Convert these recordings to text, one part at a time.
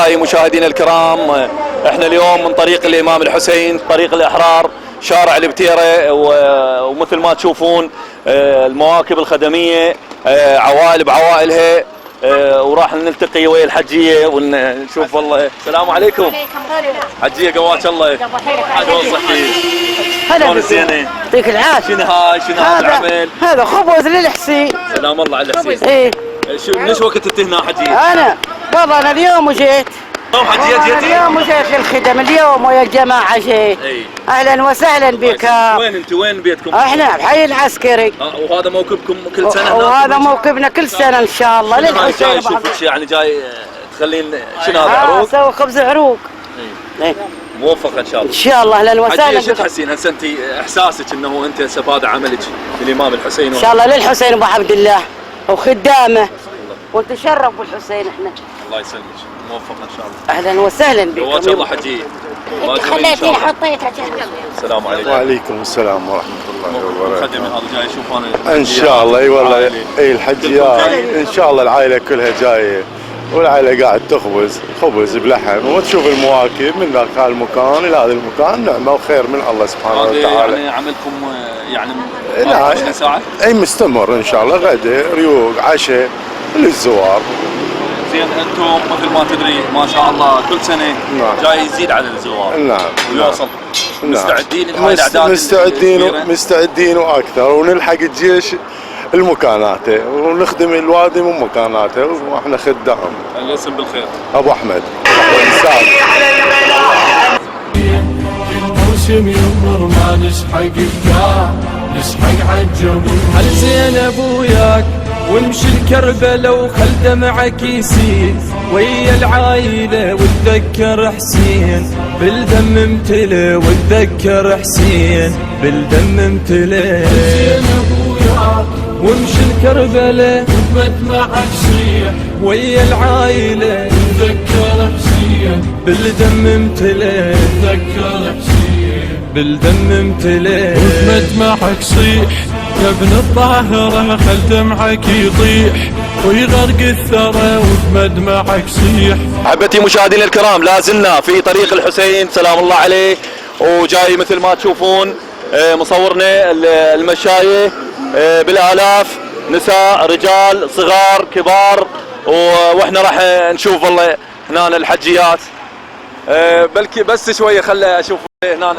أعزائي مشاهدينا الكرام، احنا اليوم من طريق الإمام الحسين، طريق الأحرار، شارع البتيرة، ومثل ما تشوفون المواكب الخدمية عوائل بعوائلها، وراح نلتقي ويا الحجية ونشوف. والله السلام عليكم حجية، قواك الله. حلو صحيح. شلون الزينة؟ يعطيك العافية. شنو هاي؟ شنو هذا العمل؟ هذا خبز للحسين. سلام الله على الحسين. ايه من ايش وقت انت هنا حجية؟ انا بابا انا اليوم جيت. حجية جيتي؟ اليوم جيت للخدم اليوم ويا الجماعة جيت. اي اهلا وسهلا بك. وين انت؟ وين بيتكم؟ احنا بحي العسكري. وهذا موكبكم كل سنة؟ وهذا موكبنا كل سنة ان شاء الله للحسين. يعني جاي تخلين شنو هذا عروق؟ سوي خبز عروق. اي موفق ان شاء الله. ان شاء الله اهلا وسهلا. حجية شو تحسين هسه انت احساسك انه انت هذا عملك للامام الحسين؟ ان شاء الله للحسين ابو عبد الله وخدامه، ونتشرف بالحسين احنا. الله يسلمك، موفق ان شاء الله. اهلا وسهلا بك. جواك الله حجية. خليتيني حطيتها. السلام عليكم. وعليكم السلام ورحمة الله وبركاته. خدمي هذا جاي اشوف انا ان شاء الله. اي والله اي الحجيات ان شاء الله العائلة كلها جاية، والعائلة قاعد تخبز خبز بلحم، وتشوف المواكب من ذاك المكان الى هذا المكان، نعمة وخير من الله سبحانه وتعالى. يعني عملكم يعني 24 لا ساعة؟ اي مستمر ان شاء الله، غدا ريوق عشاء للزوار. زين انتم مثل ما تدري ما شاء الله كل سنة جاي يزيد عدد الزوار. نعم ويوصل. مستعدين لهاي الاعداد؟ مستعدين واكثر، ونلحق الجيش المكاناته، ونخدم الوادي من مكاناته، واحنا خدام. الاسم بالخير. ابو احمد. الموسم يمر ما نسحق بكاع، نسحق عالجمهور. هل زينب وياك ونمشي الكربلة وخل دمعك يسيل ويا العايلة، وتذكر حسين بالدم امتلي، وتذكر حسين بالدم امتلي. زينب وياك وامشي الكربلة وبدمعك صيح ويا العايلة، تذكر حسين بالدم امتلي، تذكر حسين بالدم امتلي. وبدمعك صيح يا ابن الطاهرة، خل دمعك يطيح ويغرق الثرى، وبمدمعك صيح. احبتي مشاهدينا الكرام، لا زلنا في طريق الحسين سلام الله عليه، وجاي مثل ما تشوفون مصورنا المشاية بالالاف، نساء رجال صغار كبار، واحنا راح نشوف والله هنا الحجيات. بلكي بس شويه خلي اشوف هنا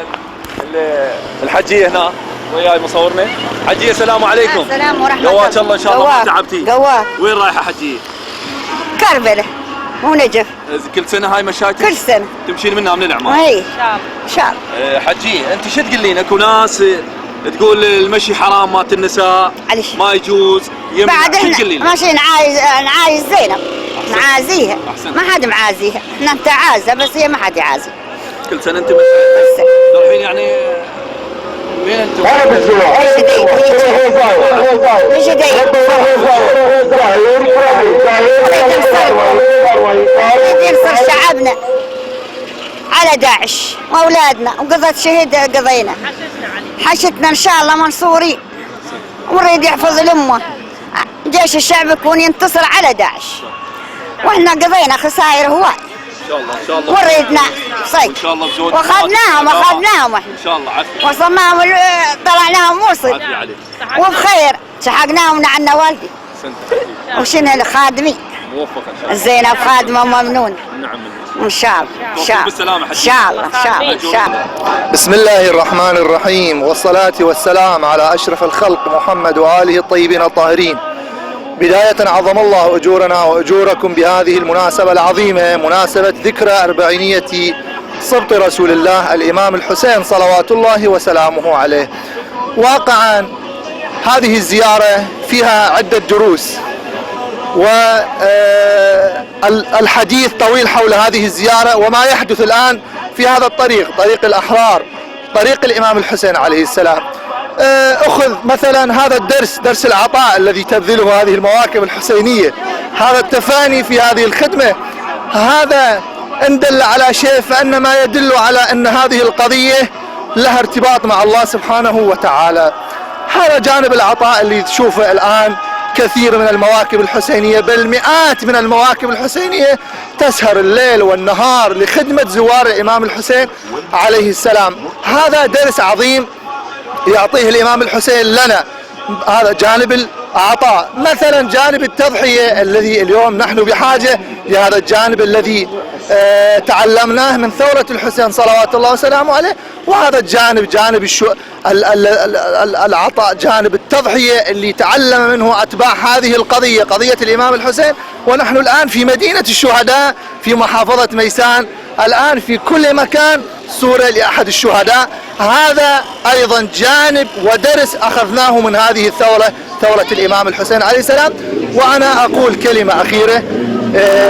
الحجيه هنا وياي مصورنا. حجيه السلام عليكم. السلام ورحمة الله. قواك الله ان شاء الله. ما تعبتي؟ قواك. وين رايحه حجيه؟ كربلة ونجف. كل سنه هاي مشايتك؟ كل سنة تمشين منها من الاعمال؟ اي ان شاء الله. حجيه انت شو تقولين؟ اكو ناس تقول المشي حرام مات النساء، عليش ما يجوز، بعد احنا ماشي نعايز زينب، نعازيها. ما حد معازيها، احنا نتعازى بس هي ما حد يعازي. كل سنه انت بس الحين يعني وين انتم؟ مش دايق ينصر شعبنا على داعش واولادنا، وقضت شهيد قضينا، حشتنا ان شاء الله منصورين، ونريد يحفظ الامه، جيش الشعب يكون ينتصر على داعش، واحنا قضينا خسائر هواي ان شاء الله ان شاء الله، وريدنا صيد ان شاء الله بزود واخذناهم احنا ان شاء الله عافيه، وصلناهم طلعناهم موصل عافيه عليك وبخير، سحقناهم عنا والدي وشنو الخادمين. موفق ان شاء الله. زينب خادمه ممنون. نعم ان شاء الله ان شاء الله بالسلامه ان شاء الله ان شاء الله ان شاء الله. بسم الله الرحمن الرحيم، والصلاة والسلام على أشرف الخلق محمد وآله الطيبين الطاهرين. بداية عظم الله أجورنا وأجوركم بهذه المناسبة العظيمة، مناسبة ذكرى أربعينية سبط رسول الله الإمام الحسين صلوات الله وسلامه عليه. واقعا هذه الزيارة فيها عدة دروس، والحديث طويل حول هذه الزيارة وما يحدث الآن في هذا الطريق، طريق الأحرار، طريق الإمام الحسين عليه السلام. أخذ مثلا هذا الدرس، درس العطاء الذي تبذله هذه المواكب الحسينية، هذا التفاني في هذه الخدمة، هذا إن دل على شيء فإنما يدل على أن هذه القضية لها ارتباط مع الله سبحانه وتعالى. هذا جانب العطاء اللي تشوفه الآن الكثير من المواكب الحسينية، بل مئات من المواكب الحسينية تسهر الليل والنهار لخدمة زوار الإمام الحسين عليه السلام. هذا درس عظيم يعطيه الإمام الحسين لنا، هذا جانب العطاء. مثلا جانب التضحية الذي اليوم نحن بحاجة لهذا الجانب الذي تعلمناه من ثورة الحسين صلوات الله وسلامه عليه، وهذا الجانب جانب العطاء، جانب التضحية اللي تعلم منه أتباع هذه القضية، قضية الإمام الحسين. ونحن الآن في مدينة الشهداء في محافظة ميسان، الآن في كل مكان صورة لأحد الشهداء. هذا أيضا جانب ودرس أخذناه من هذه الثورة، ثورة الإمام الحسين عليه السلام. وأنا أقول كلمة أخيرة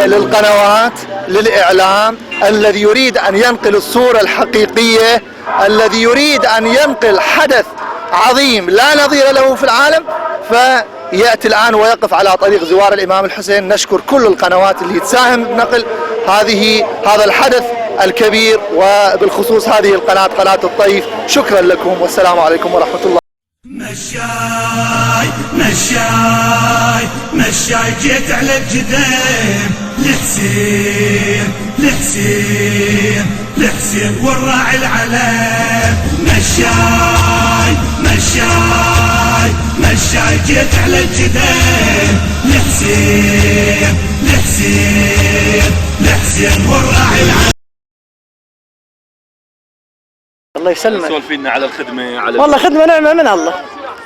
للقنوات، للإعلام الذي يريد أن ينقل الصورة الحقيقية، الذي يريد أن ينقل حدث عظيم لا نظير له في العالم، فيأتي الآن ويقف على طريق زوار الإمام الحسين. نشكر كل القنوات اللي تساهم بنقل هذا الحدث الكبير، وبالخصوص هذه القناة، قناة الطيف. شكرا لكم والسلام عليكم ورحمة الله. مشاي مشاي مشاي جيت على الجدام، لحسين لحسين لحسين والراعي العلام. مشاي مشاي مشاي جيت على الجدام، لحسين لحسين لحسين والراعي العلام. الله يسلمك. سولفينا على الخدمه، على والله خدمه نعمه من الله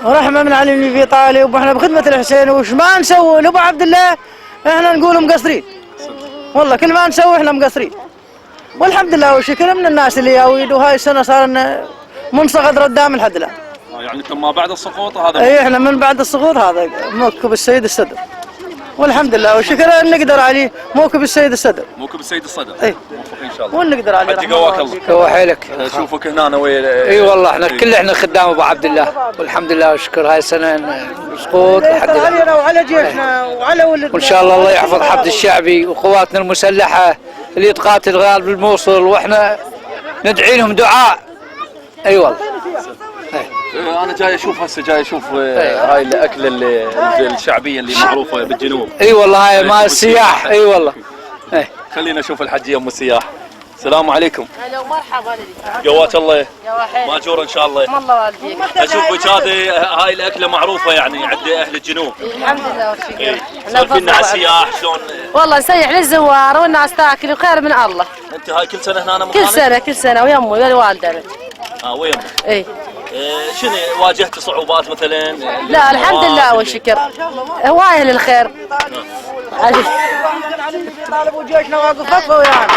ورحمه من علي بن ابي طالب، واحنا بخدمه الحسين وش ما نسوي لابو عبد الله احنا نقول مقصرين. والله كل ما نسوي احنا مقصرين، والحمد لله والشكر من الناس اللي ياويد. وهاي السنه صار لنا منصقد ردام لحد الان. يعني انتم ما بعد السقوط هذا؟ اي احنا من بعد السقوط هذا موكب السيد الصدر، والحمد لله والشكر نقدر عليه. موكب السيد الصدر، موكب السيد الصدر. اي موفق ان شاء الله. ونقدر عليه. حجي قواك الله. قوا حيلك. اشوفك هنا ويا اي والله احنا خدام ابو عبد الله، والحمد لله والشكر. هاي السنه سقوط الحمد لله علينا وعلى جيشنا وعلى ولدنا، وان شاء الله يحفظ حفظ الشعبي وقواتنا المسلحه اللي تقاتل غالب الموصل، واحنا ندعي لهم دعاء. اي والله. انا جاي اشوف هسه، جاي اشوف هاي الاكله الشعبيه اللي معروفه بالجنوب. اي والله هاي مال السياح. اي والله. خلينا نشوف الحجيه ام السياح. السلام عليكم. هلا ومرحبا. جوات الله. جوا ماجور ان شاء الله. الله والديك. اشوف بك هاي الاكله معروفه يعني عند اهل الجنوب. الحمد لله والشكر. سولفينا على السياح شلون؟ والله نسيح للزوار والناس تاكل وخير من الله. انت هاي كل سنه هنا مكانك؟ كل سنه ويمي والوالده. ويمك. اي. شنو واجهت صعوبات مثلا؟ لا الحمد لله والشكر. هوايه للخير. طالب وجيشنا واقف خطوه ويانا.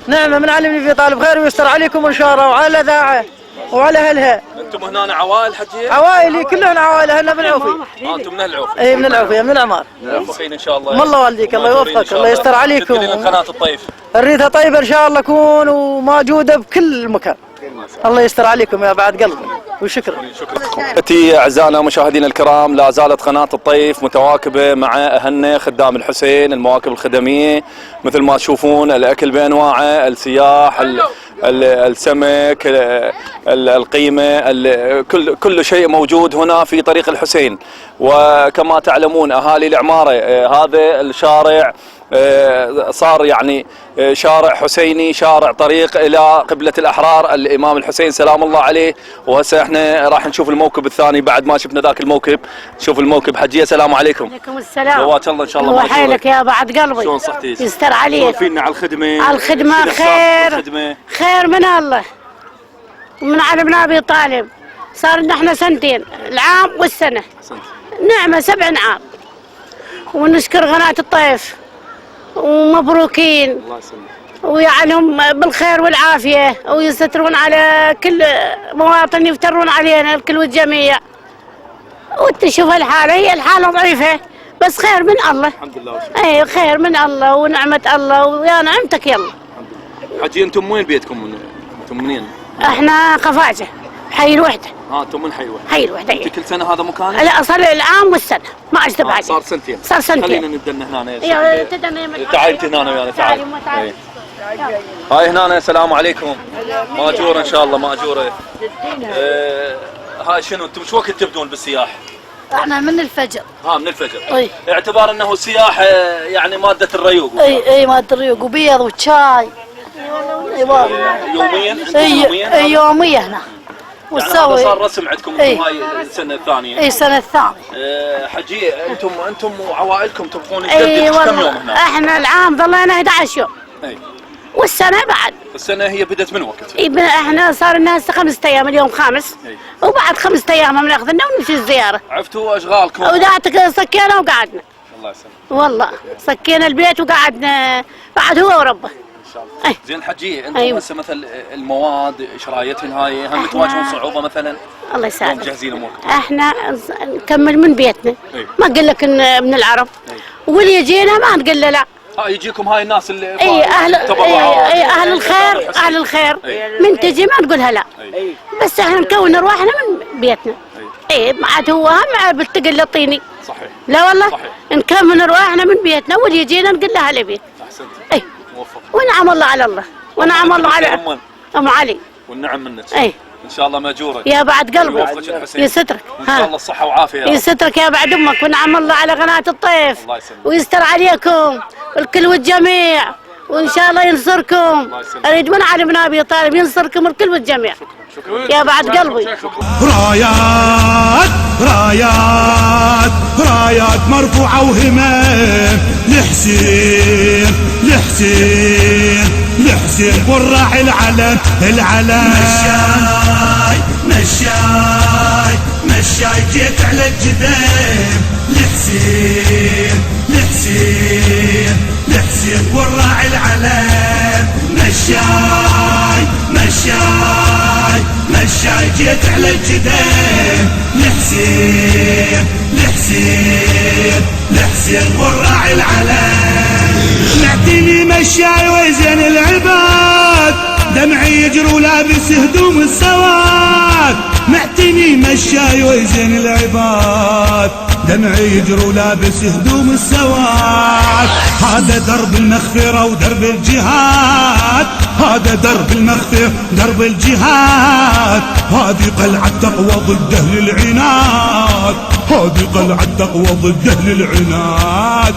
نعمه من علي بن ابي طالب، خير ويستر عليكم ان شاء الله وعلى الاذاعه وعلى اهلها. انتم هنا عوائل حجيه؟ عوائلي كلنا عوائل اهلنا من العوفي. انتم من العوفي؟ اي من العوفي من العمار. موفقين ان شاء الله. الله والديك، الله يوفقك، الله يستر عليكم. قناه الطيف الريتها طيبه ان شاء الله تكون وموجوده بكل مكان. الله يستر عليكم يا بعد قلبي وشكرا. شكرا. اعزائنا مشاهدينا الكرام، لا زالت قناه الطيف متواكبه مع اهلنا خدام الحسين، المواكب الخدميه مثل ما تشوفون، الاكل بانواعه، السياح، السمك، القيمه، كل شيء موجود هنا في طريق الحسين. وكما تعلمون اهالي العماره، هذا الشارع صار يعني شارع حسيني، شارع طريق الى قبلة الاحرار الامام الحسين سلام الله عليه. وهسه احنا راح نشوف الموكب الثاني بعد ما شفنا ذاك الموكب. نشوف الموكب. حجيه السلام عليكم. عليكم السلام. جوات الله ان شاء الله. وحيلك يا بعد قلبي. شلون صحتي؟ يستر عليك. سولفينا على الخدمه. على الخدمه خير من الله ومن علي بن ابي طالب. صار لنا احنا سنتين، العام والسنه. نعمه 7 عام. ونشكر قناه الطيف ومبروكين. الله يسلمك. ويجعلهم بالخير والعافيه، ويسترون على كل مواطن، يفترون علينا الكل والجميع. وانت شوف الحاله، هي الحاله ضعيفه بس خير من الله. الحمد لله. اي خير من الله ونعمه الله ويا نعمتك يلا. حجي انتم وين بيتكم؟ انتم منين؟ احنا قفاجه حي الوحده. انتم من حي الوحده؟ حي الوحده. انت كل سنه هذا مكانك؟ لا صار العام والسنه ما اكذب عليك. صار سنتين. صار سنتين. خلينا ندنا هنا. ايوه تدنا. تعالي انت هنا ويانا. تعالي. هاي هنا. السلام عليكم. ماجوره ان شاء الله. ماجوره. هاي شنو انتم شو وقت تبدون بالسياح؟ احنا من الفجر. من الفجر. اي. اعتبار انه سياح يعني ماده الريوق. اي ماده الريوق وبيض وشاي. يوميا؟ اي يوميا هنا. يعني هذا صار رسم عندكم انتم هاي السنه الثانيه. اي السنه الثانيه. حجي انتم وعوائلكم تبقون تجدد كم يوم هنا؟ احنا العام ظلينا 11 يوم. اي. والسنه بعد. السنه هي بدت من وقت؟ اي احنا صار لنا هسه 5 ايام، اليوم خامس. وبعد 5 ايام بناخذنا ونمشي الزياره. عفتوا اشغالكم؟ ودعتك سكينا وقعدنا. الله يسلمك. والله سكينا البيت وقعدنا بعد هو وربه. ان شاء الله. زين حجي انتم هسه مثل المواد شرايتهن هاي هم تواجهون صعوبه مثلا؟ الله يسعدك. مجهزين اموركم؟ احنا نكمل من بيتنا. ما اقول لك من العرب. واللي يجينا ما نقول له لا. يجيكم هاي الناس اللي اهل الخير اهل الخير من تجي ما نقولها لا. بس احنا نكون ارواحنا من بيتنا. اي عاد هو هم بالتقل الطيني. صحيح. لا والله. صحيح. نكون ارواحنا من بيتنا واللي يجينا نقول له هلا بيت. احسنت. اي. موفق. ونعم الله على الله. ونعم الله على ام علي. والنعم منك. اي. ان شاء الله ماجورك يا بعد قلبك يسترك. وان شاء الله الصحه والعافيه يا رب. يسترك يا بعد امك ونعم الله على قناه الطيف. الله يسلمك. ويستر عليكم الكل والجميع وان شاء الله ينصركم. اريد من علي بن ابي طالب ينصركم الكل والجميع. شكرا. يا بعد قلبي. رايات رايات رايات مرفوعه وهمام لحسين لحسين لحسين والراعي العلم العلم. مشاي مشاي مشاي جيت على الجدام لحسين لحسين لحسين والراعي العلم. مشاي مشاي مشاي جيت على الجدام لحسين لحسين لحسين والراعي العلم. معتني مشاي وزين العباد دمعي يجري ولابس هدوم السواد. معتني مشاي وزين العباد دمعي يجري ولابس هدوم السواد. هذا درب المغفرة ودرب الجهاد. هذا درب المغفرة درب الجهاد. هذه قلعة تقوى ضد أهل العناد. هذه قلعة تقوى ضد أهل العناد.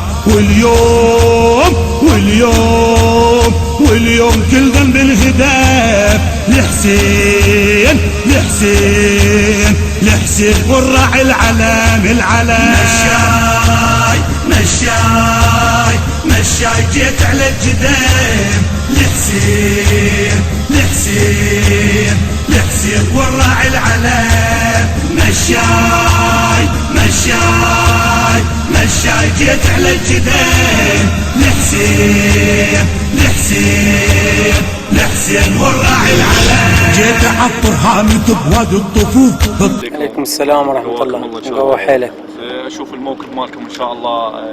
واليوم كل ذنب الهداف لحسين لحسين لحسين والراعي العلم العلم. مشاي مشاي مشاي جيت على الجدام لحسين لحسين لحسين والراعي العلم. مشاي مشاي مشاي جيت على الجدام لحسين لحسين لحسين والراعي العلم. جيت اعطر هامت بوادي الطفوف. عليكم السلام ورحمة الله. قوة حيلك. اشوف الموقف مالكم ان شاء الله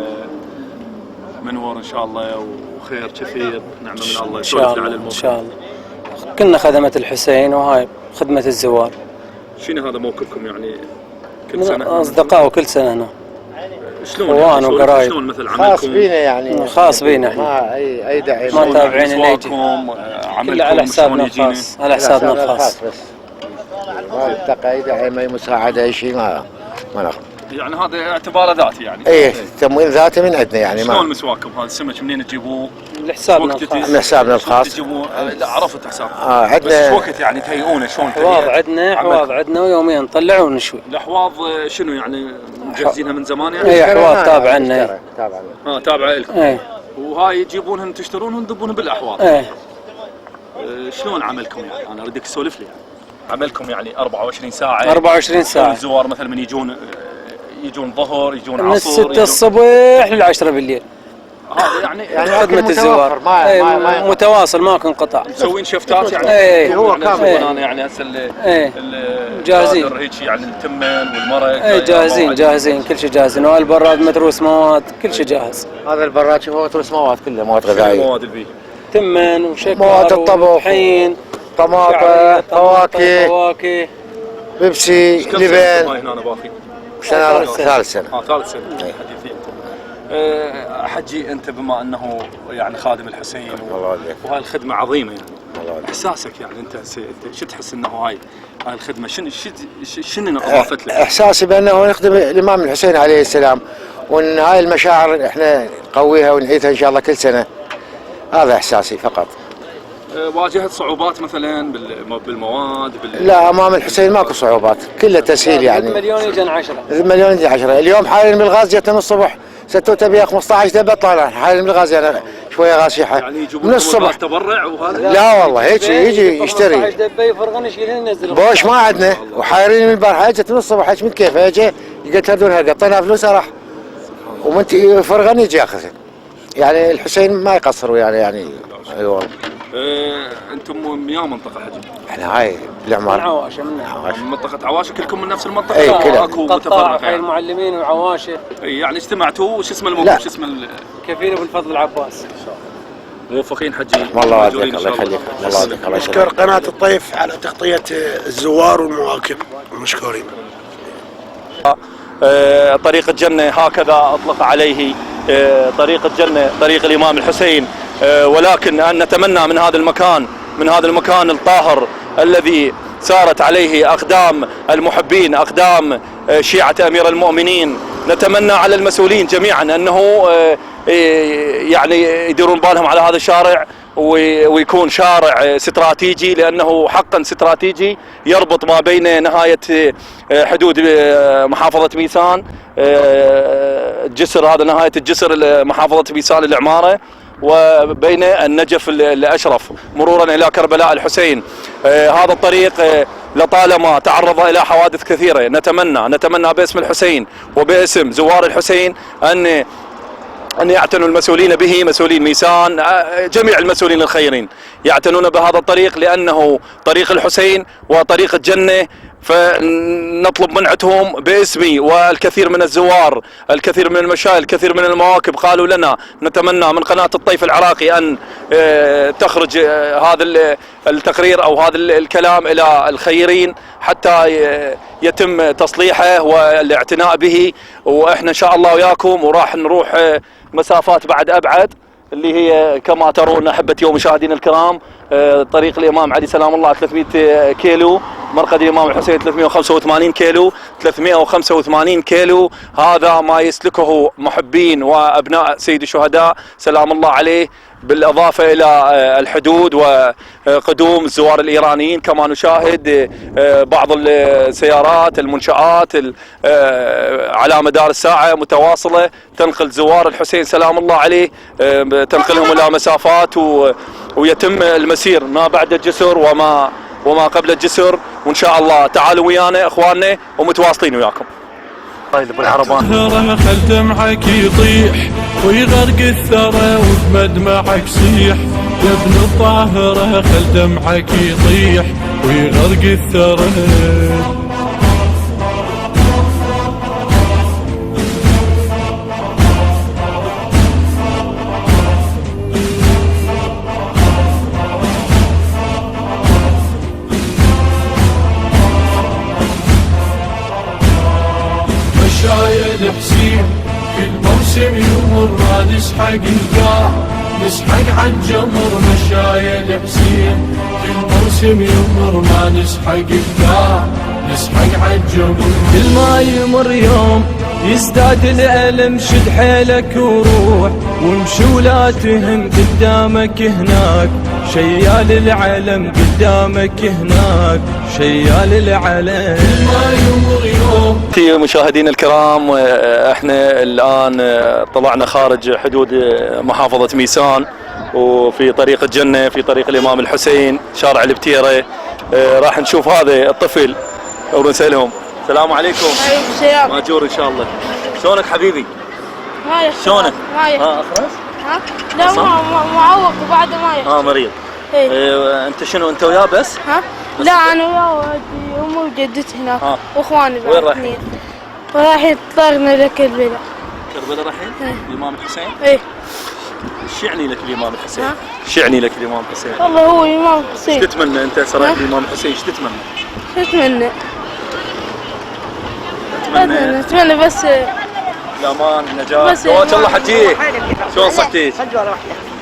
منور ان شاء الله وخير كثير. نعمه من الله. ان شاء الله ان شاء الله. كنا خدمة الحسين وهاي خدمة الزوار. شنو هذا موقفكم يعني كل سنه؟ اصدقاء وكل سنة هنا. شلون اخوان يعني وقرايب. شلون مثل عملكم؟ خاص بينا يعني. خاص بينا احنا. ما اي داعي. ما تابعين اللي يجي. عملكم على حسابنا الخاص. على حسابنا الخاص. بس. ما نلتقى اي داعي ما مساعدة اي شيء ما ناخذ. يعني هذا اعتباره ذاتي يعني. ايه تمويل ذاتي من عندنا يعني. شلون مسواكم هذا السمك منين تجيبوه؟ لحسابنا الخاص. من حسابنا الخاص. تجيبوه؟ لا عرفت حساب. عندنا. بس شو وقت يعني تهيئونه شلون؟ حواض عندنا حواض عندنا ويوميا نطلع ونشوي. الاحواض شنو يعني مجهزينها من زمان يعني؟ اي حواض تابعه لنا. تابعه لكم. اي. وهاي تجيبونهم تشترونهم تذبونهم بالاحواض. اي. شلون عملكم يعني؟ انا اريدك تسولف لي يعني. عملكم يعني 24 ساعه. 24 ساعه. الزوار مثلا من يجون ظهر يجون من عصر. من 6 الصبح لل10 بالليل. هذا يعني خدمة الزوار. ما متواصل ماكو انقطاع. مسوين شفتات يعني. اي هو كامل. انا يعني هسه جاهزين. هيك يعني التمن والمرق. اي جاهزين كل شيء جاهزين. والبراد متروس مواد كل شيء جاهز. هذا البراد هو متروس مواد كلها مواد غذائيه. مواد البيت. تمن وشكر مواد الطبخ. طحين طماطم فواكه بيبسي لبن. هنا باقي. ثالث سنه. ثالث سنه. حديثين. حجي انت بما انه يعني خادم الحسين وهاي الخدمه عظيمه يعني. احساسك يعني انت شو تحس انه هاي الخدمه شنو اضافت لك؟ احساسي بانه نخدم الامام الحسين عليه السلام، وان هاي المشاعر احنا نقويها ونعيدها ان شاء الله كل سنه. هذا احساسي فقط. واجهت صعوبات مثلا بالمواد لا، امام الحسين ماكو صعوبات، كله تسهيل يعني. مليون يجن 10. مليون يجي 10. اليوم حاليا بالغاز جتنا من الصبح 6 تبيع 15 دبه طالع حاليا بالغاز يعني شويه غاشحه يعني من الصبح. تبرع وهذا؟ لا والله هيك يجي يشتري 15 دبه يفرغن يشيلين ينزلون. بوش ما عندنا وحايرين من البارحه، اجت من الصبح هيك من كيف اجى قلت هذول قطينا فلوسها راح ومن يفرغن يجي ياخذها. يعني الحسين ما يقصروا يعني اي والله. انتم من يا منطقه حجي؟ احنا هاي بالعماره. من عواشه من منطقه عواشه، كلكم من نفس المنطقه؟ اي كلها. اكو متفرقه يعني المعلمين وعواشه. اي يعني اجتمعتوا وش اسم الموضوع؟ شو اسم كفيل بالفضل العباس. موفقين حجي. والله يهديك الله يخليك. الله يهديك الله يخليك. نشكر قناة الطيف على تغطية الزوار والمواكب، مشكورين. طريق الجنة هكذا أطلق عليه طريق الجنة، طريق الإمام الحسين. ولكن أن نتمنى من هذا المكان الطاهر الذي سارت عليه أقدام المحبين، أقدام شيعة أمير المؤمنين، نتمنى على المسؤولين جميعا أنه يعني يديرون بالهم على هذا الشارع ويكون شارع استراتيجي، لأنه حقا استراتيجي يربط ما بين نهاية حدود محافظة ميسان، الجسر هذا نهاية الجسر محافظة ميسان العمارة، وبين النجف الأشرف مرورا إلى كربلاء الحسين. هذا الطريق لطالما تعرض إلى حوادث كثيرة. نتمنى باسم الحسين وباسم زوار الحسين أن يعتنوا المسؤولين به، مسؤولين ميسان، جميع المسؤولين الخيرين يعتنون بهذا الطريق، لأنه طريق الحسين وطريق الجنة. فنطلب منعتهم باسمي والكثير من الزوار، الكثير من المشايخ، الكثير من المواكب قالوا لنا نتمنى من قناة الطيف العراقي أن تخرج هذا التقرير أو هذا الكلام إلى الخيرين حتى يتم تصليحه والاعتناء به. وإحنا إن شاء الله وياكم وراح نروح مسافات بعد أبعد، اللي هي كما ترون أحبتي ومشاهدين الكرام طريق الإمام علي سلام الله 300 كيلو، مرقد الإمام الحسين 385 كيلو، 385 كيلو. هذا ما يسلكه محبين وأبناء سيد الشهداء سلام الله عليه، بالإضافة إلى الحدود وقدوم الزوار الإيرانيين. كما نشاهد بعض السيارات، المنشآت على مدار الساعة متواصلة تنقل زوار الحسين سلام الله عليه، تنقلهم إلى مسافات ويتم المسير ما بعد الجسر وما قبل الجسر. وإن شاء الله تعالوا ويانا إخواننا ومتواصلين وياكم. طاهرة خل دمعك يطيح ويغرق الثرى وبمدمعك صيح، يا ابن الطاهرة خل دمعك يطيح ويغرق الثرى. مشايل حسين كل موسم يمر ما نسحق القاع، نسحق عالجمر. مشايل حسين كل موسم يمر ما نسحق القاع، نسحق عالجمر. كل ما يمر يوم يزداد الألم، شد حيلك وروح وامشي ولا تهم قدامك هناك شيال العلم، قدامك هناك شيال العلم. كل ما يمر يوم. مشاهدينا الكرام، احنا الآن طلعنا خارج حدود محافظة ميسان وفي طريق الجنة، في طريق الإمام الحسين شارع البتيرة. راح نشوف هذا الطفل ونسألهم. السلام عليكم. وعليكم السلام. ماجور ان شاء الله. شلونك حبيبي؟ شلونك؟ اخرس؟ لا معوق وبعد ما مريض. انت شنو انت وياه بس؟ لا انا وياه امي وجدتي هناك واخواني بعد. وين رايحين؟ رايحين طلقنا لكربلاء. كربلاء رايحين؟ الامام الحسين؟ ايه. ايش يعني لك الامام الحسين؟ ايش يعني لك الامام الحسين؟ والله هو الامام الحسين. ايش تتمنى انت صراحه الامام الحسين؟ ايش تتمنى؟ شو اتمنى؟ اتمنى بس الامان النجاح. زواج الله حجيه. شلون صحتك؟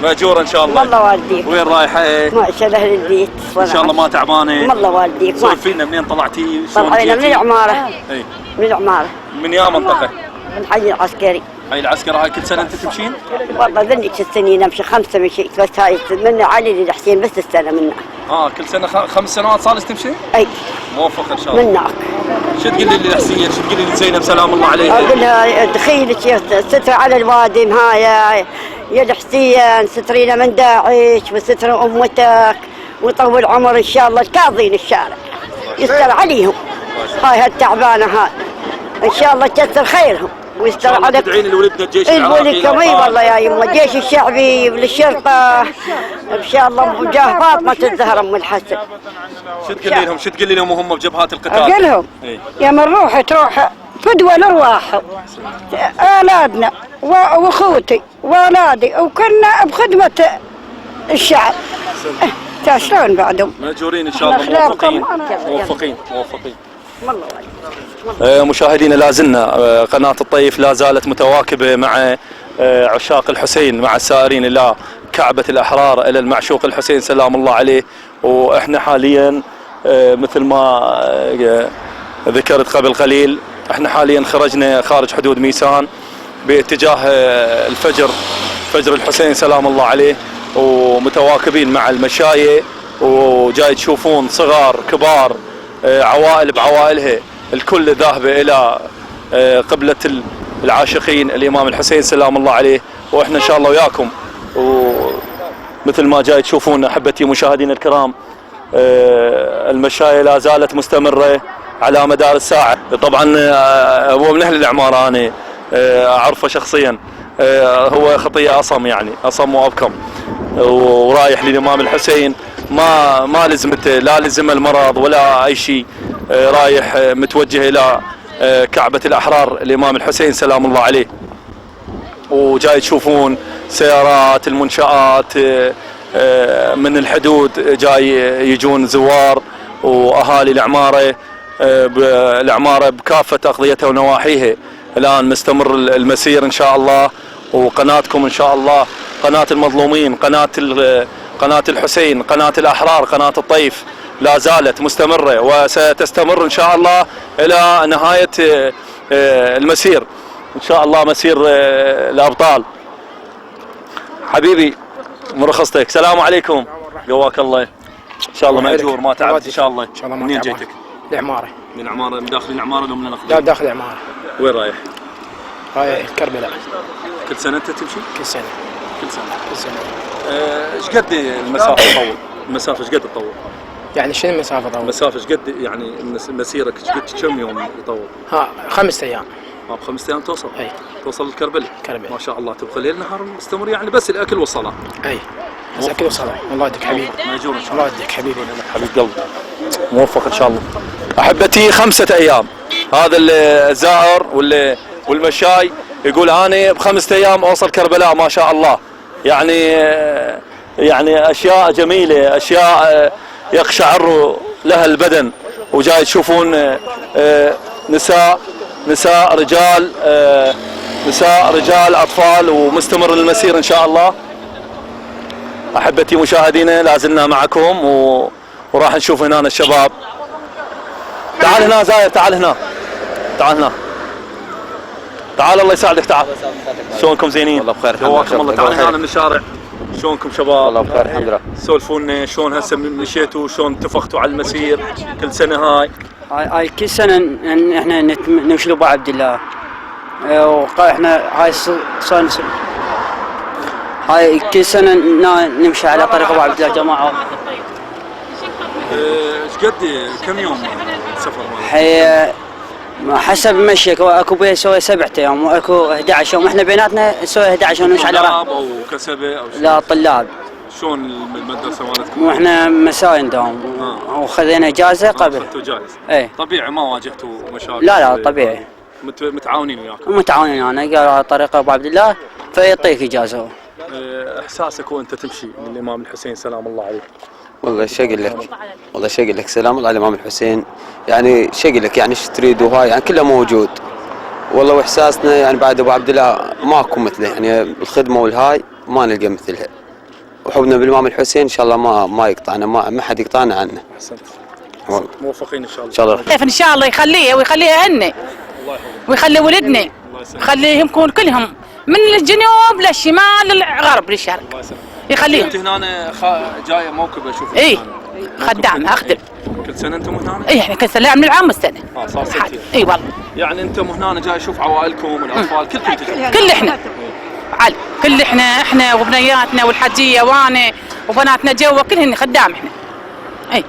ماجوره ان شاء الله. والله والديك. وين رايحه؟ ما شاء الله البيت. ان شاء الله ما تعبانه. والله والديك. سولفي لنا منين طلعتي؟ طلعنا من العماره. اي من العماره. من يا منطقه؟ من حي العسكري. حي العسكري. هاي كل سنه انت تمشين؟ والله ذني 6 سنين امشي 5 مشيت بس هاي من علي للحسين بس السنه منها. كل سنه 5 سنوات صار لك تمشي؟ اي. موفق ان شاء الله. منك. شو تقولي للحسين؟ شو تقولي لزينب سلام الله عليها؟ اقول لها دخيلك يا ستر على الوادم هاي يا الحسين سترينا من داعش وستر امتك وطول عمر ان شاء الله الكاظين الشارع يستر عليهم. هاي هالتعبانه هاي ان شاء الله تكثر خيرهم ويستر على تدعين لولدنا الجيش العراقي. الولد والله يا يمه الجيش الشعبي وللشرطه ان شاء الله بوجاه فاطمه الزهراء ام الحسن. شو تقولي لهم؟ شو تقولي لهم وهم بجبهات القتال؟ اقول لهم يا من تروح فدوى لارواحهم اولادنا واخوتي واولادي وكنا بخدمه الشعب. شلون بعدهم؟ ماجورين ان شاء الله. موفقين موفقين موفقين. والله مشاهدينا لا زلنا قناة الطيف لا زالت متواكبة مع عشاق الحسين، مع السائرين إلى كعبة الأحرار، إلى المعشوق الحسين سلام الله عليه. وإحنا حاليا مثل ما ذكرت قبل قليل إحنا حاليا خرجنا خارج حدود ميسان باتجاه الفجر، فجر الحسين سلام الله عليه، ومتواكبين مع المشاية، وجاي تشوفون صغار كبار عوائل بعوائلها الكل ذاهبة إلى قبلة العاشقين الإمام الحسين سلام الله عليه. وإحنا إن شاء الله وياكم، ومثل ما جاي تشوفون أحبتي مشاهدينا الكرام المشاية لا زالت مستمرة على مدار الساعة. طبعا هو من أهل العمارة، أنا أعرفه شخصيا، هو خطية أصم، يعني أصم وأبكم، ورايح للإمام الحسين ما لزمته، لا لزم المرض ولا أي شيء، رايح متوجه إلى كعبة الأحرار الإمام الحسين سلام الله عليه. وجاي تشوفون سيارات المنشآت من الحدود، جاي يجون زوار وأهالي العمارة بكافة أقضيتها ونواحيها. الآن مستمر المسير إن شاء الله، وقناتكم إن شاء الله، قناة المظلومين، قناة الحسين، قناة الأحرار، قناة الطيف لا زالت مستمرة وستستمر إن شاء الله إلى نهاية المسير إن شاء الله، مسير الأبطال. حبيبي مرخصتك، سلام عليكم، قواك الله، إن شاء الله مأجور ما تعبت إن شاء الله. منين جيتك؟ العمارة. من العمارة، من داخل العمارة ولا من الأخضر؟ لا داخل العمارة. وين رايح؟ رايح كربلاء. كل سنة أنت تمشي؟ كل سنة. كل سنة. كل سنة. ايش قد المسافة تطول؟ المسافة ايش قد تطول؟ يعني شنو المسافة تطول؟ المسافة ايش قد يعني مسيرك ايش قد كم يوم يطول؟ 5 أيام. ب5 أيام توصل؟ اي. توصل لكربلاء؟ كربلاء. ما شاء الله، تبقى ليل نهار مستمر يعني، بس الأكل والصلاة. اي. بس الأكل والصلاة. الله يديك حبيبي. مأجور إن شاء الله يديك حبيبي. حبيب قلبي. موفق إن شاء الله. أحبتي 5 أيام، هذا الزائر والمشاي يقول أنا ب5 أيام أوصل كربلاء، ما شاء الله. يعني أشياء جميلة، أشياء يقشعر لها البدن. وجاي تشوفون نساء رجال أطفال، ومستمر المسير إن شاء الله. أحبتي مشاهدينا لا زلنا معكم، وراح نشوف هنا الشباب. تعال هنا زاير، تعال هنا، تعال هنا، تعال الله يساعدك، تعال. شلونكم زينين؟ والله بخير الحمد لله. الله، تعال هنا من الشارع. شلونكم شباب؟ والله بخير الحمد لله. سولفونا شلون هسه مشيتوا، شلون اتفقتوا على المسير كل سنة هاي كل سنة احنا نمشي لأبو عبد الله، احنا هاي كل سنة نمشي على طريق أبو عبد الله جماعة. ايش قد كم يوم سفر؟ هي حسب مشيك، اكو بيه يسوي 7 أيام واكو 11 يوم، احنا بيناتنا نسوي 11 يوم نمشي على طلاب او كسبه او شيء؟ لا طلاب. شلون المدرسة مالتكم؟ واحنا مساء نداوم وخذينا اجازة قبل. اخذتوا جائزة؟ ايه طبيعي ما واجهتوا مشاكل؟ لا طبيعي. متعاونين وياكم؟ متعاونين، انا قال على طريق ابو عبد الله فيعطيك اجازة. احساسك وانت تمشي للامام الحسين سلام الله عليه؟ والله شو اقول لك، والله شو اقول لك، سلام الله على الامام الحسين، يعني شو اقول لك، يعني ايش تريد وهاي يعني كله موجود، والله واحساسنا يعني بعد ابو عبد الله ماكو مثله، يعني الخدمه والهاي ما نلقى مثلها. وحبنا بالامام الحسين ان شاء الله ما يقطعنا، ما حد يقطعنا عنه. احسنت. والله موفقين ان شاء الله. ان شاء الله. كيف ان شاء الله يخليه ويخليها هن ويخلي ولدنا يخليهم كلهم من الجنوب للشمال للغرب للشرق يخليهم. انت هنا جايه موكب اشوف. اي خدام اخدم. كل سنه انتم هنا؟ اي احنا كل سنه من العام والسنه. صار سنتين. اي والله. يعني انتم هنا جاي اشوف عوائلكم والاطفال كلكم تجون. كل احنا علي كل احنا وبنياتنا والحجيه وانا وبناتنا جوا كلهن خدام احنا. اي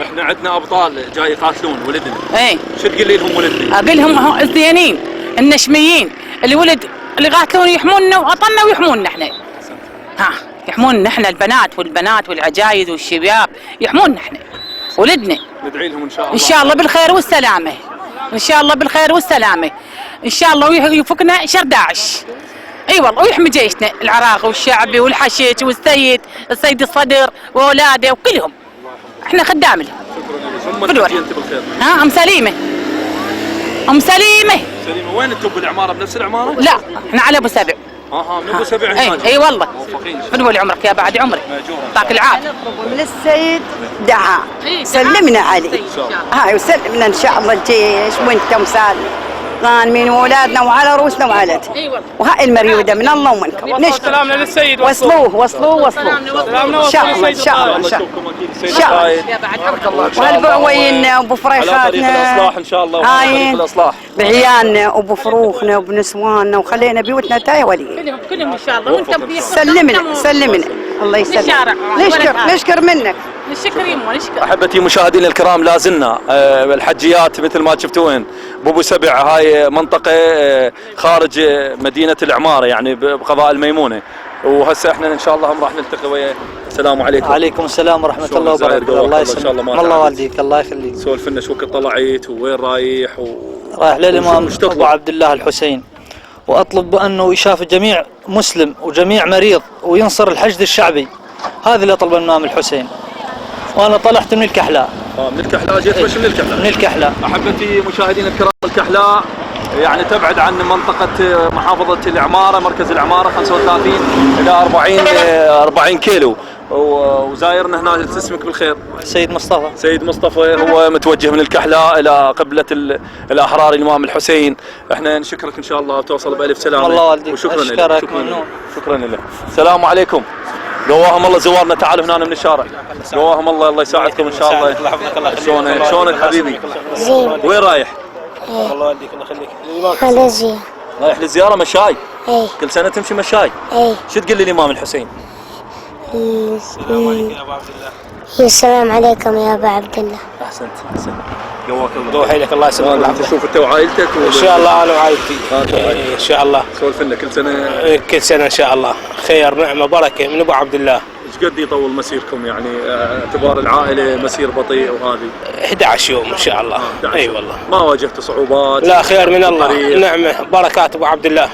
احنا عندنا ابطال جاي يقاتلون ولدنا. اي شو تقول لهم ولدنا؟ اقول لهم الزينين النشميين اللي ولد اللي قاتلون يحموننا وطننا ويحموننا احنا. ها يحموننا احنا البنات والعجايز والشباب يحموننا احنا ولدنا. ندعي لهم ان شاء الله. ان شاء الله بالخير والسلامه. ان شاء الله بالخير والسلامه. ان شاء الله ويفكنا شر داعش. اي والله ويحمي جيشنا العراقي والشعبي والحشيش والسيد الصدر واولاده وكلهم. احنا خدام لهم. شكرا لك. انت بالخير. ها ام سليمه. سليمه وين انتم بالعماره بنفس العماره؟ لا احنا على ابو سبع. من ابو سبع هنا. اي والله. بدول عمرك يا بعد عمرك. يعطيك العافيه. من السيد دعاء سلمنا عليه. هاي وسلمنا ان شاء الله الجيش وانتم غانمين واولادنا وعلى روسنا وعلت. وهاي المريوده من الله ومنكم. نشكر. سلامنا للسيد. وصلوه. ان شاء الله ان شاء الله ان شاء الله. وهالبعوين وابو فريخاتنا. الاصلاح ان شاء الله. هاي بعيالنا وابو فروخنا وبنسواننا وخلينا بيوتنا تاي ولي. كلهم ان شاء الله وانتم سلمنا الله يسلمك. نشكر منك. نشكر يمه نشكر. احبتي مشاهدينا الكرام لا زلنا الحجيات مثل ما شفتوين بابو سبع. هاي منطقه خارج مدينه العماره يعني بقضاء الميمونه. وهسه احنا ان شاء الله هم راح نلتقي ويا. السلام عليكم. وعليكم السلام ورحمه الله وبركاته. الله يسلمك. الله والديك الله يخليك. سولف لنا شو وقت طلعت وين رايح رايح للامام ابو عبد الله الحسين، واطلب بانه يشاف جميع مسلم وجميع مريض وينصر الحشد الشعبي. هذا اللي طلبه الامام الحسين. وانا طلعت من الكحلاء. من الكحلاء جيت مش من الكحلاء. من الكحلاء. احبتي مشاهدينا الكرام الكحلاء يعني تبعد عن منطقة محافظة العمارة مركز العمارة 35 إلى 40 كيلو. وزايرنا هنا اسمك بالخير؟ سيد مصطفى. سيد مصطفى هو متوجه من الكحلاء إلى قبلة الأحرار الإمام الحسين. احنا نشكرك إن شاء الله وتوصل بألف سلامة. الله والديك. وشكرا لك. شكرا لك. السلام عليكم. قواهم الله زوارنا تعالوا هنا من الشارع. قواهم الله يساعدكم ان شاء الله. شلونك حبيبي؟ زين. وين رايح؟ الله يهديك الله يخليك. على زين. رايح للزياره مشاي؟ اي. كل سنه تمشي مشاي؟ اي. شو تقول لي الامام الحسين؟ السلام عليكم يا ابو عبد الله. السلام عليكم يا ابو عبد الله. احسنت. قواك الله. قوى حيلك الله يسلمك. انت شوف انت وعائلتك ان شاء الله انا وعائلتي. ان شاء الله. سولف لنا كل سنه ان شاء الله خير نعمه بركه من ابو عبد الله. ايش قد يطول مسيركم يعني اعتبار العائله مسير بطيء وهذه؟ 11 يوم ان شاء الله. اي والله. ما واجهتوا صعوبات؟ لا خير من الله. نعمه بركات ابو عبد الله.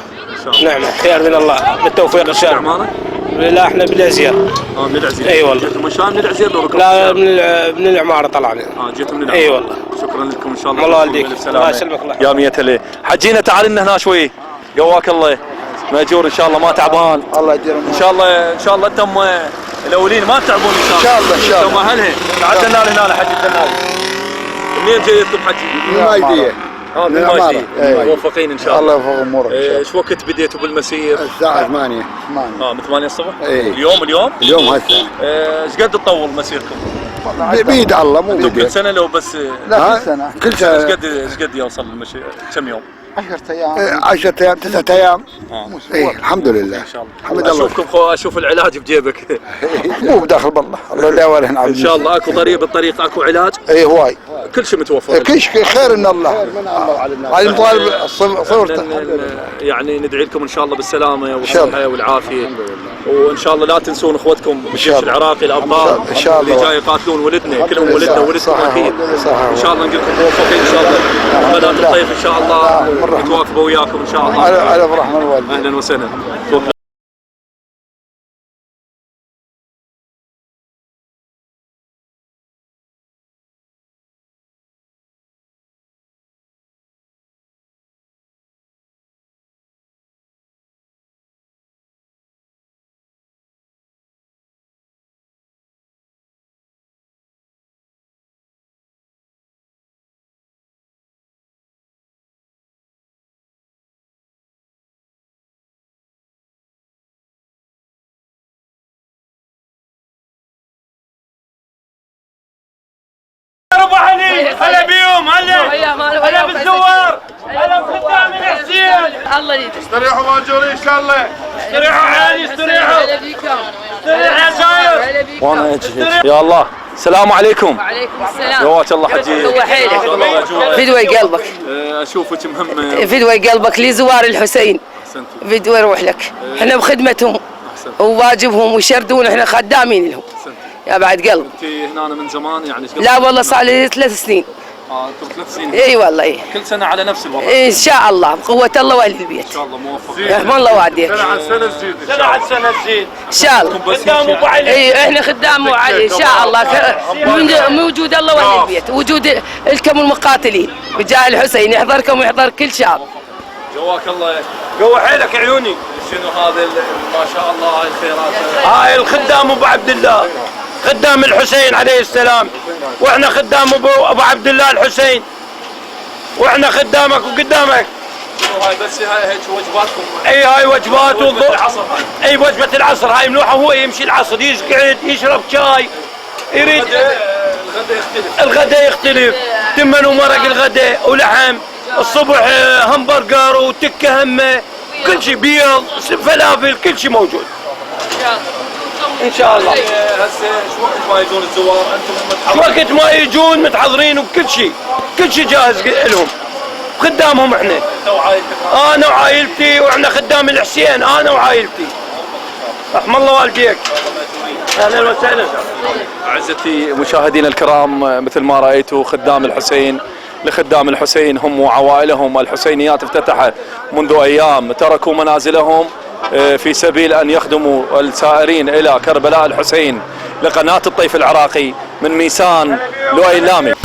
نعمه خير من الله بالتوفيق ان شاء الله. لا احنا بالعزير. من العزير. اي والله. جيتوا مشان من العزير لو لا من العماره طلعنا. جيتوا من العماره. اي والله. شكرا لكم ان شاء الله. الله يهديك. الله يسلمك الله. يا مية ليه. حجينا تعال لنا هنا شوي. قواك الله. ماجور ان شاء الله ما تعبان. الله يجزيهم. ان شاء الله انتم الاولين ما تعبون ان شاء الله. انتم اهلها. تعال دنال هنا حجي دنال. منين جايتكم حجي؟ من المايديه. من الماجدي. موفقين ان شاء الله. الله يوفق امورك. ايش وقت بديتوا بالمسير؟ الساعه 8. من 8 الصبح؟ ايه. اليوم هسه. ايش قد تطول مسيركم؟ بيد الله مو بيد. كل سنه لو بس؟ لا كل سنه. ايش قد يوصل المشي؟ كم يوم؟ 10 ايام. 10 ايام 9 ايام. ايه الحمد لله. ان شاء الله. الحمد لله. اشوف العلاج بجيبك. مو بداخل بالله. الله لا ولا نعم. ان شاء الله اكو بالطريق اكو علاج. اي هواي. كل شيء متوفر. كل شيء خير من الله. على طالب صورته. يعني ندعي لكم ان شاء الله بالسلامه والصحه والعافيه. وان شاء الله لا تنسون اخوتكم بالجيش العراقي الابطال ان شاء الله اللي جاي يقاتلون ولدنا كلهم ولدنا ولدكم اكيد. ان شاء الله نقول لكم موفقين ان شاء الله. غداة الطيف ان شاء الله نتواكبوا وياكم ان شاء الله. على فرحنا الوالدين. اهلا وسهلا. الله يديك استريحوا ماجورين ان شاء الله. استريحوا عالي استريحوا استريح يا شايف وانا اجي يا الله. السلام عليكم. وعليكم السلام. جواك الله حجي. هو حيلك فدوي قلبك اشوفك مهم. فدوي قلبك لزوار الحسين. فدوي روح لك. احنا بخدمتهم وواجبهم ويشردون، احنا خدامين لهم. يا بعد قلب. انت هنا من زمان يعني؟ لا والله صار لي 3 سنين. انتم 3 سنين؟ اي والله اي. كل سنه على نفس الوضع؟ ان شاء الله بقوه الله واهل البيت. ان شاء الله موفق. رحم الله والديك. سنه عن سنه تزيد. سنه عن سنه تزيد ان شاء الله. خدام ابو علي. اي احنا خدام ابو علي ان شاء الله. من وجود الله واهل البيت، وجود لكم المقاتلين بجاه الحسين يحضركم ويحضر كل شاب. جواك الله. قوة حيلك عيوني. شنو هذا ما شاء الله هاي الخيرات؟ هاي الخدام ابو عبد الله، خدام الحسين عليه السلام، واحنا خدام ابو عبد الله الحسين، واحنا خدامك وقدامك. هاي بس هاي هيك وجباتكم؟ اي هاي وجبات وجبة العصر. هاي اي وجبة العصر هاي ملوحة. هو يمشي العصر يقعد يشرب شاي، يريد الغداء يختلف. الغداء يختلف، تمن ومرق الغداء ولحم، الصبح همبرجر وتكه همه، كل شيء بيض فلافل، كل شيء موجود ان شاء الله. هسه شو وقت ما يجون الزوار انتم شو وقت ما يجون متحضرين وكل شيء، كل شيء جاهز لهم. خدامهم احنا. انت وعائلتك؟ انا وعائلتي، واحنا خدام الحسين انا وعائلتي. رحم الله والديك. اهلا وسهلا. اعزتي مشاهدينا الكرام، مثل ما رايتوا خدام الحسين لخدام الحسين هم وعوائلهم. الحسينيات افتتحت منذ ايام، تركوا منازلهم في سبيل ان يخدموا السائرين الى كربلاء الحسين. لقناة الطيف العراقي من ميسان لؤي اللامي.